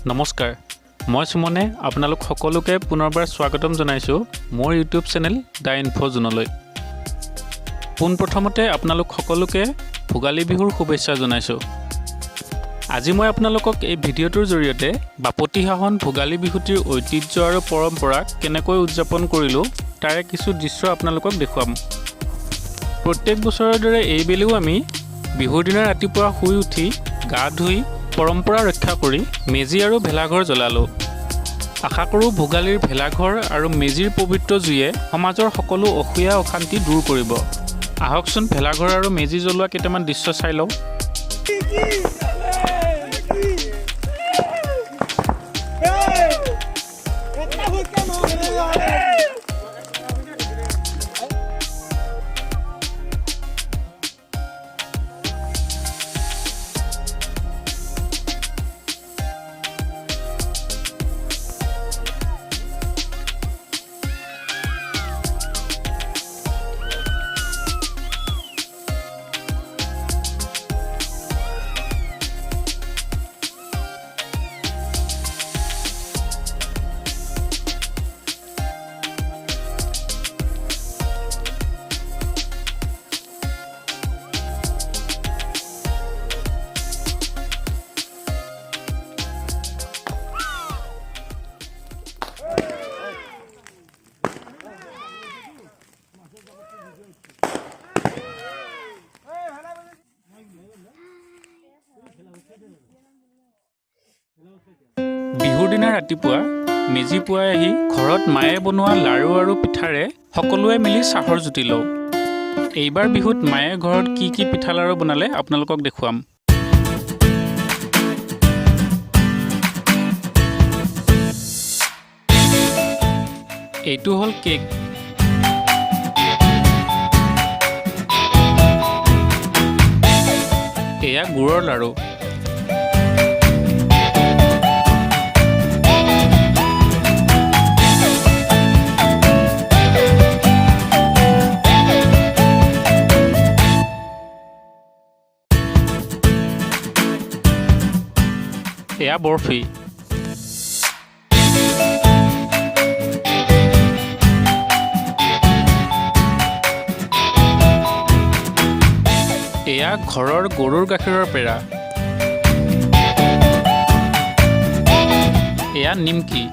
নমস্কাৰ মই সুমনে আপোনালোক সকলোকে পুনৰবাৰ স্বাগতম জনাইছো মোৰ ইউটিউব চেনেল দা ইনফোজোনলৈ পোনপ্ৰথমতে আপোনালোক সকলোকে ভোগালী বিহুৰ শুভেচ্ছা জনাইছো আজি মই আপোনালোকক এই ভিডিঅ'টোৰ জৰিয়তে বাপতি সাহন ভোগালী বিহুটিৰ ঐতিহ্য আৰু পৰম্পৰা কেনেকৈ উদযাপন কৰিলো তাৰে কিছু দৃশ্য আপোনালোকক দেখুৱাম প্ৰত্যেক বছৰৰ দৰে এইবেলিও আমি বিহুৰ দিনা ৰাতিপুৱা শুই উঠি গা ধুই পৰম্পৰা ৰক্ষা কৰি মেজি আৰু ভেলাঘৰ জ্বলালো আশা কৰো ভোগালীৰ ভেলাঘৰ আৰু মেজিৰ পবিত্ৰ জুয়ে সমাজৰ সকলো অসুয়া অশান্তি দূৰ কৰিব আহকচোন ভেলাঘৰ আৰু মেজি জ্বলোৱা কেইটামান দৃশ্য চাই লওঁ বিহুৰ দিনা ৰাতিপুৱা মেজি পুৱাই আহি ঘৰত মায়ে বনোৱা লাড়ু আৰু পিঠাৰে সকলোৱে মিলি চাহৰ জুতি লওঁ এইবাৰ বিহুত মায়ে ঘৰত কি পিঠা লাড়ু বনালে আপোনালোকক দেখুৱাম এইটো হ'ল কেক এয়া গুড়ৰ লাড়ু এয়া বৰফি এয়া ঘৰৰ গৰুৰ গাখীৰৰ পেৰা এয়া নিমকি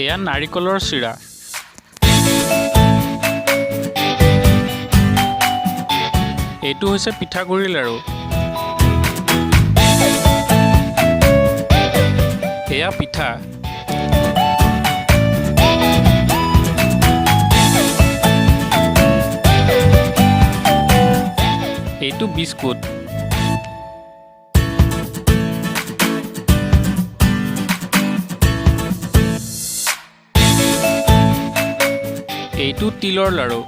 এয়া নাৰিকলৰ চিৰা এইটো হৈছে পিঠাগুড়িৰ লাড়ু এয়া পিঠা এইটো বিস্কুট এইটো তিলৰ লাড়ু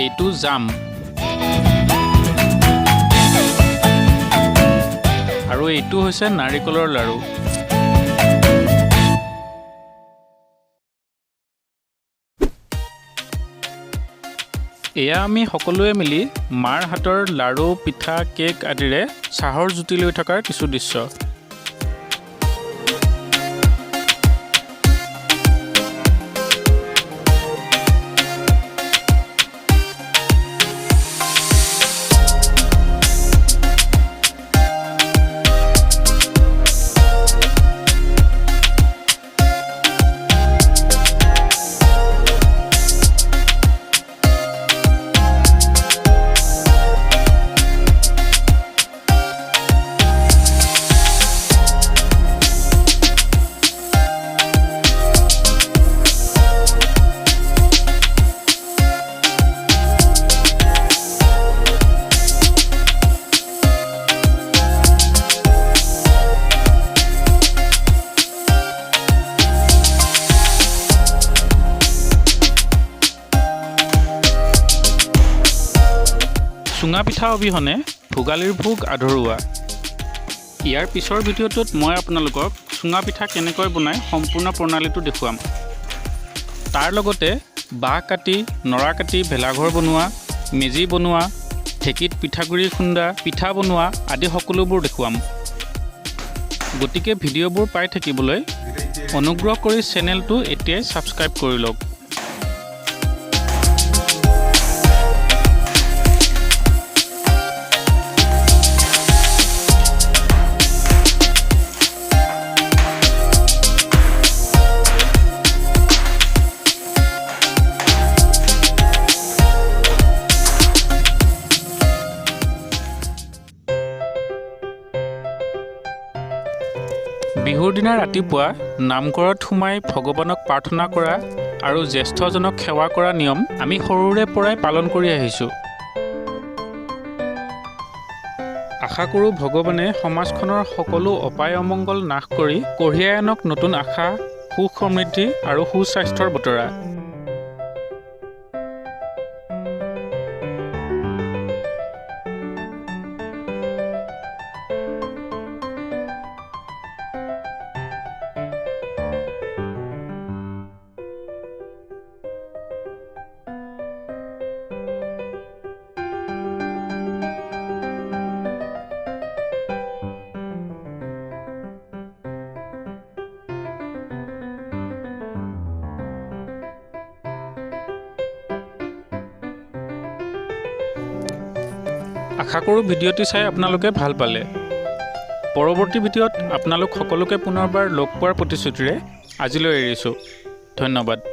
এইটো জাম আৰু এইটো হৈছে নাৰিকলৰ লাড়ু এয়া আমি সকলোৱে মিলি মাৰ হাতৰ লাড়ু পিঠা কেক আদিৰে চাহৰ জুতি লৈ থকাৰ কিছু দৃশ্য চুঙা পিঠা অবিহনে ভোগালীৰ ভোগ আধৰুৱা। ইয়াৰ পিছৰ ভিডিঅ'টোত মই আপোনালোকক চুঙা পিঠা কেনেকৈ বনাই সম্পূৰ্ণ প্ৰণালীটো দেখুৱাম। তাৰ লগতে বাঁহ কাটি, নৰা কাটি ভেলাঘৰ বনোৱা, মেজি বনোৱা, ঢেঁকীত পিঠাগুড়ি খুন্দা, পিঠা বনোৱা আদি সকলোবোৰ দেখুৱাম। গতিকে ভিডিঅ'বোৰ পাই থাকিবলৈ অনুগ্ৰহ কৰি চেনেলটো এতিয়াই ছাবস্ক্ৰাইব কৰি লওক। বিহুৰ দিনা ৰাতিপুৱা নামঘৰত সোমাই ভগৱানক প্ৰাৰ্থনা কৰা আৰু জ্যেষ্ঠজনক সেৱা কৰা নিয়ম আমি সৰুৰে পৰাই পালন কৰি আহিছোঁ। আশা কৰোঁ ভগৱানে সমাজখনৰ সকলো অপায় অমংগল নাশ কৰি কঢ়িয়াই আনক নতুন আশা, সুখ সমৃদ্ধি আৰু সুস্বাস্থ্যৰ বতৰা। আশা কৰোঁ ভিডিঅ'টি চাই আপোনালোকে ভাল পালে। পৰৱৰ্তী ভিডিঅ'ত আপোনালোক সকলোকে পুনৰবাৰ লগ পোৱাৰ প্ৰতিশ্ৰুতিৰে আজিলৈ এৰিছোঁ। ধন্যবাদ।